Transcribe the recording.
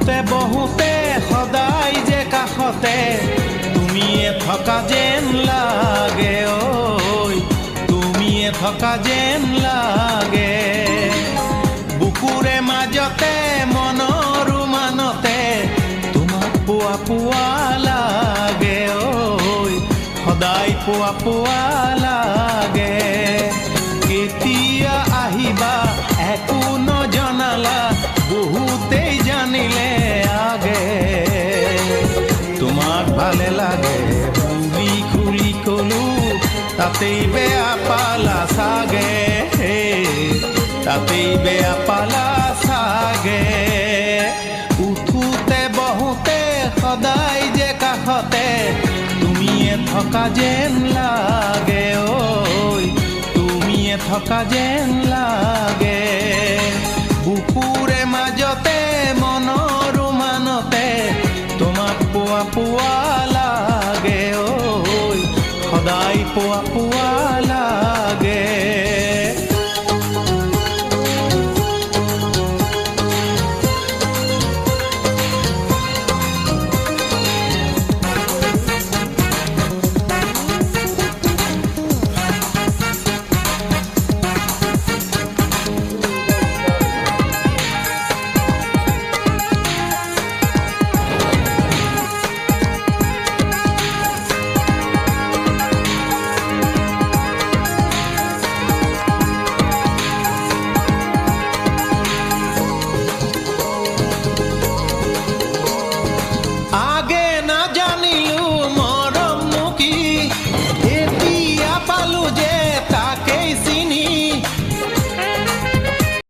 উঠোতে বহুতে সদায় যে কাষতে তুমিয়ে থকা যেন লাগে ঐ তুমিয়ে থকা যেন লাগে বুকুৰে মাজতে মনৰ মানতে তোমাক পোৱা পোৱা লাগে ঐ সদায় পোৱা পোৱা লাগে কেতিয়া আহিবা একো নজনালা বহুতেই জানিলে আগে তোমাক ভালে লাগে বুলি খুলি কলো তাতেই বেয়া পালা চাগে তাতেই বেয়া পালা চাগে উঠোতে বহুতে সদায় যে কাষতে তুমিয়ে থকা যেন লাগে ঐ তুমিয়ে থকা যেন লাগে